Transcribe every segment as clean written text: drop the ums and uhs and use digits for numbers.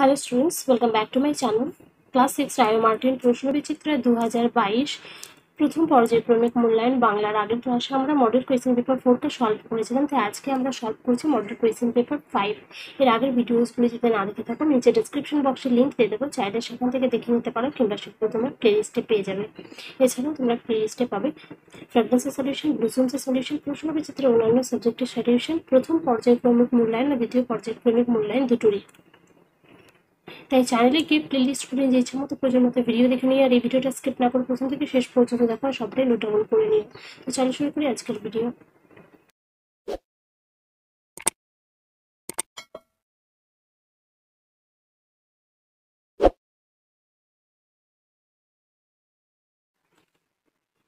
Hello students, welcome back to my channel. Class 6 Ray Martin প্রশ্নবিচিত্রা 2022 প্রথম পর্যায়ক্রমিক মূল্যায়ন বাংলার আগের ক্লাসে আমরা মডেল কোয়েশ্চেন পেপার 4টা সলভ করেছিলাম, তাই আজকে আমরা সলভ করছি মডেল কোয়েশ্চেন পেপার 5। এর আগের ভিডিওসগুলো যদি না দেখে থাকো নিচে ডেসক্রিপশন বক্সে লিঙ্ক দিয়ে দেবো, চাইলে সেখান থেকে দেখে নিতে পারো কিংবা সেগুলো তোমরা প্লেলিস্টে পেয়ে যাবে। এছাড়াও তোমরা প্লেলিস্টে পাবে ফ্র্যাগমেন্টসের সলিউশন, ব্লুসুমসের সলিউশন, প্রশ্নবিচিত্রের অন্যান্য সাবজেক্টের সলিউশন, প্রথম পর্যায়ক্রমিক মূল্যায়ন ও দ্বিতীয় পর্যায়ক্রমিক মূল্যায়ন দুটোরই। তাই চ্যানেলে গিয়ে প্লেলিস্ট করে যে ইচ্ছা মতো প্রয়োজন মতো ভিডিও দেখে নিয়ে আর এই ভিডিওটা স্কিপ না করে প্রথম থেকে শেষ পর্যন্ত দেখো আর সবটাই নোট ডাউন করে নিও। তো চলো শুরু করি আজকের video.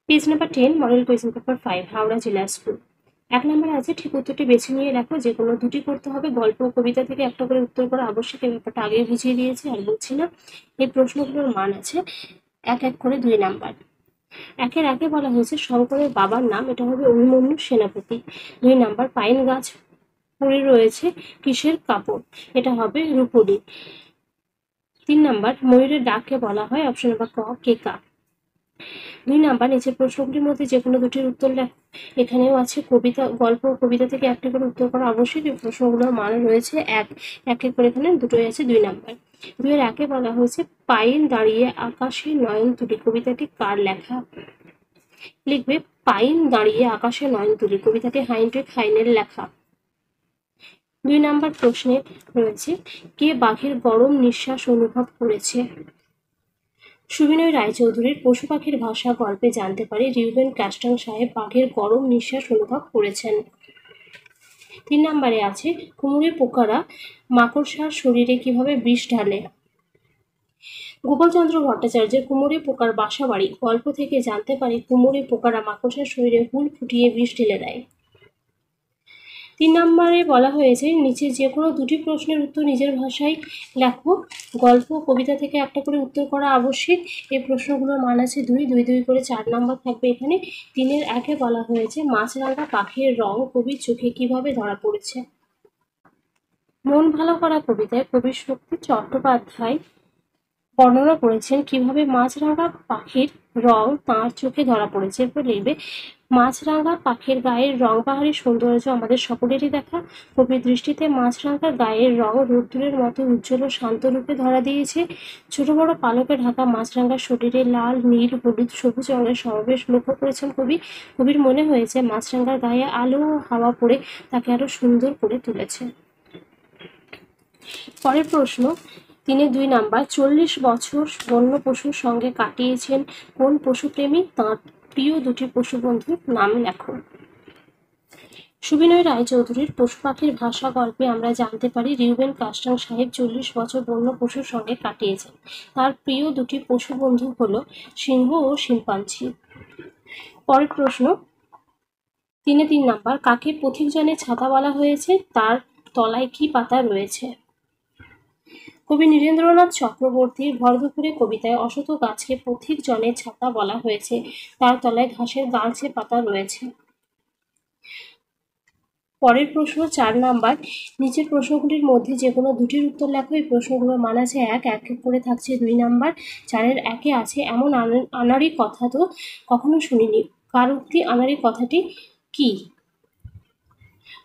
Page number 10, model question paper 5, Howrah জেলা স্কুল। 1 নম্বরে আছে ঠিক উত্তরটি বেছে নিয়ে রাখো, যে কোনো দুটি করতে হবে, গল্প ও কবিতা থেকে একটা করে উত্তর করা আবশ্যক। এই ব্যাপারটা আগে বুঝিয়ে দিয়েছি আর বলছি না। এই প্রশ্নগুলোর মান আছে এক এক করে 2 নাম্বার। একের আগে বলা হয়েছে শঙ্করের বাবার নাম, এটা হবে অভিমন্যু সেনাপতি। 2 নাম্বার, পাইন গাছ পড়ে রয়েছে কিসের কাপড়, এটা হবে রূপলি। 3 নাম্বার, ময়ূরের ডাককে বলা হয়, অপশন নাম্বার ক কেকা। 2 নাম্বার, নিচের প্রশ্নগুলির মধ্যে যে কোনো দুটির উত্তর লেখো। এখানেও আছে কবিতা, গল্প ও কবিতা থেকে একটি করে উত্তর করা আবশ্যক। এই প্রশ্নগুলোর মান রয়েছে এক এক করে, এখানে দুটোই আছে 2 নাম্বার। 2 এর একে বলা হয়েছে পাইন দাঁড়িয়ে আকাশে নয়ন তুলি, কবিতাটি কার লেখা? লিখবে পাইন দাঁড়িয়ে আকাশে নয়ন তুলি, কবিতাটি হাইনরিখ হাইনের লেখা। 2 নাম্বার প্রশ্নে রয়েছে কে বাঘের গরম নিঃশ্বাস অনুভব করেছে? সুবিনয় রায়চৌধুরীর পশু পাখির ভাষা গল্পে জানতে পারি রিউবেন ক্যাস্টং সাহেব বাঘের গরম নিঃশ্বাস অনুভব করেছেন। 3 নাম্বারে আছে কুমুরে পোকারা মাকড়সার শরীরে কিভাবে বিষ ঢালে? গোপালচন্দ্র ভট্টাচার্যের কুমোরে পোকার বাসা বাড়ি গল্প থেকে জানতে পারি কুমোরে পোকারা মাকড়সার শরীরে হুল ফুটিয়ে বিষ ঢেলে দেয়। 3 নম্বরে বলা হয়েছে নিচে যে কোনো দুটি প্রশ্নের উত্তর নিজের ভাষায় লেখো, গল্প কবিতা থেকে একটা করে উত্তর করা আবশ্যক। এই প্রশ্নগুলোর মান আছে 2 করে 4 নম্বর থাকবে এখানে। 3 এর একে বলা হয়েছে মাছরাঙা পাখির রং কবির চোখে কিভাবে ধরা পড়েছে? মন ভালো করা কবিতায় কবি শক্তি চট্টোপাধ্যায় বর্ণনা করেছেন কিভাবে মাছরাঙা পাখির রং তাঁর চোখে ধরা পড়েছে। এরপর লিখবে মাছরাঙা পাখির গায়ের রং বাহারি সৌন্দর্য আমাদের সকলেরই দেখা, কবির দৃষ্টিতে মাছরাঙা গায়ের রং রোদ্দুরের মতো উজ্জ্বল ও শান্ত রূপে ধরা দিয়েছে। ছোট বড় পালকে ঢাকা মাছরাঙার শরীরে লাল নীল হলুদ সবুজ রঙের সমাবেশ লক্ষ্য করেছেন কবি। কবির মনে হয়েছে মাছরাঙার গায়ে আলো ও হাওয়া পড়ে তাকে আরো সুন্দর করে তুলেছে। পরের প্রশ্ন 3-2 নাম্বার, 40 বছর বন্য পশুর সঙ্গে কাটিয়েছেন কোন পশুপ্রেমী? তাঁর প্রিয় দুটি পশু বন্ধুর নাম লেখো। সুবিনয় রায়চৌধুরীর পশু পাখির ভাষা গল্পে আমরা জানতে পারি রিউবেন কাস্টং সাহেব 40 বছর বন্য পশুর সঙ্গে কাটিয়েছেন। তার প্রিয় দুটি পশু বন্ধু হলো সিংহ ও শিম্পাঞ্জি। পরের প্রশ্ন 3 নাম্বার, কাকে পথিকজনের ছাতা বলা হয়েছে? তার তলায় কি পাতা রয়েছে? কবি নীরেন্দ্রনাথ চক্রবর্তীর ভরদুপুরে কবিতায় অশথ গাছকে পথিক জনের ছাতা বলা হয়েছে, তার তলায় ঘাসের গালচে পাতা রয়েছে। পরের প্রশ্ন 4 নাম্বার, নিচের প্রশ্নগুলির মধ্যে যে কোনো দুটির উত্তর লেখো। এই প্রশ্নগুলোর মান আছে এক করে থাকছে 2 নাম্বার। 4-এর একে আছে এমন আনাড়ি কথা তো কখনো শুনিনি, কার উক্তি? আনাড়ি কথাটি কি?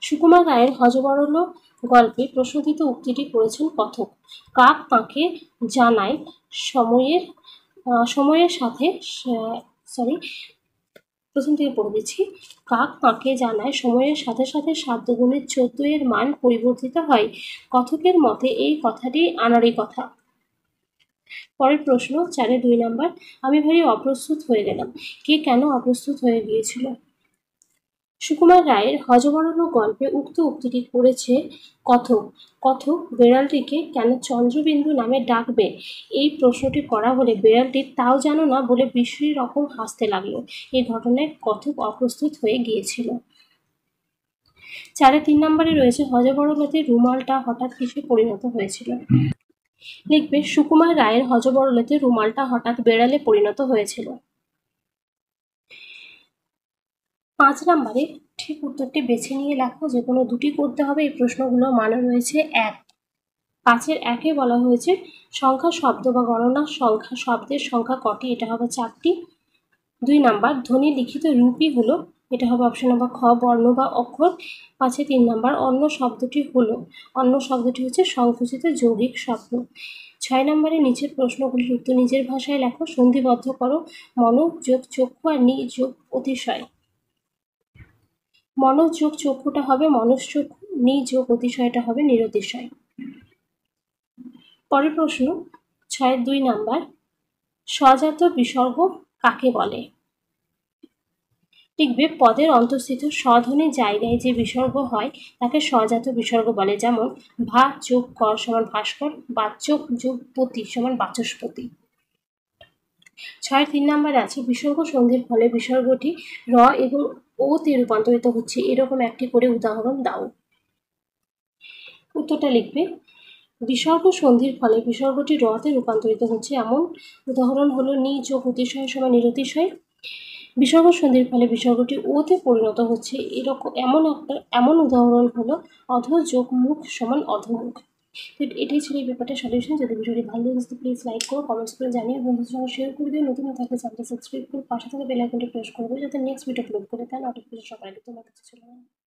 সুকুমার রায়ের হযবরল গল্পে প্রশ্নটিত উক্তিটি করেছেন কথক। কাক তাঁকে জানায় সময়ের সাথে প্রথম থেকে পড়ে দিচ্ছি। কাক তাঁকে জানায় সময়ের সাথে সাথে 7 দুগুণে 14 এর মান পরিবর্তিত হয়। কথকের মতে এই কথাটি আনাড়ি কথা। পরের প্রশ্ন 4-2 নাম্বার, আমি ভারী অপ্রস্তুত হয়ে গেলাম, কে কেন অপ্রস্তুত হয়ে গিয়েছিল? সুকুমার রায়ের হযবরল গল্পে উক্ত উক্তিটি করেছে কথক। কথক বেড়ালটিকে কেন চন্দ্রবিন্দু নামে ডাকবে? এই প্রশ্নটি করা হলে বেড়ালটি তাও জানো না বলে বিশ্রী রকম হাসতে লাগলো। এই ঘটনায় কথক অপ্রস্তুত হয়ে গিয়েছিল। 4-3 নম্বরে রয়েছে হযবরলতে রুমালটা হঠাৎ কিসে পরিণত হয়েছিল? লিখবে সুকুমার রায়ের হযবরলতে রুমালটা হঠাৎ বেড়ালে পরিণত হয়েছিল। 5 নম্বরে ঠিক উত্তরটি বেছে নিয়ে লেখো, যে কোনো দুটি করতে হবে। এই প্রশ্নগুলো মান রয়েছে 1। 5-এর 1-এ বলা হয়েছে সংখ্যা শব্দ বা গণনা সংখ্যা শব্দের সংখ্যা কটি, এটা হবে 4টি। 2 নাম্বার ধ্বনি লিখিত রূপই হলো, এটা হবে অপশন নাম্বার খ বর্ণ বা অক্ষর। 5-এ 3 নাম্বার অন্য শব্দটি হলো, অন্য শব্দটি হচ্ছে সংকুচিত যৌগিক শব্দ। 6 নাম্বারে নিচের প্রশ্নগুলির উত্তর নিজের ভাষায় লেখো, সন্ধিবদ্ধ করো। মনোজ যোগ চক্ষু আর নি যোগ অতিশয়। মনোজ যোগ চক্ষুটা হবে মনশ্চক্ষু, নি যোগ অতিশয়টা হবে নিরতিশয়। পরের প্রশ্ন 6-এর 2 নাম্বার স্বজাত বিসর্গ কাকে বলে? লিখবে পদের অন্তঃস্থিত স্বধ্বনির জায়গায় যে বিসর্গ হয় তাকে স্বজাত বিসর্গ বলে, যেমন ভা যোগ কর সমান ভাস্কর, বাচক যোগ পতি সমান বাচস্পতি। 6-এর 3 নাম্বারে আছে বিসর্গ সন্ধির ফলে বিসর্গটি র এবং ও তে রূপান্তরিত হচ্ছে, এরকম একটি করে উদাহরণ দাও। উত্তরটা লিখবে বিসর্গ সন্ধির ফলে বিসর্গটি র তে রূপান্তরিত হচ্ছে, এমন উদাহরণ হলো নি যোগ অতিশয় সমান নিরতিশয়। বিসর্গ সন্ধির ফলে বিসর্গটি ও তে পরিণত হচ্ছে, এমন উদাহরণ হলো অধ যোগ মুখ সমান অধমুখ। এটাই ছিল এই ব্যাপারটা সলিউশন। যদি ভিডিওটি ভালো লাগে প্লিজ লাইক করো, কমেন্টস করে জানিয়ে বন্ধুদের সঙ্গে শেয়ার করে দিও। নতুন থাকলে চ্যানেলটা সাবস্ক্রাইব করে পাশে থাকা বেল আইকনটি প্রেস করবে যাতে নেক্সট ভিডিও আপলোড করে তার নোটিফিকেশন সবার আগে তোমার কাছে চলে যায়।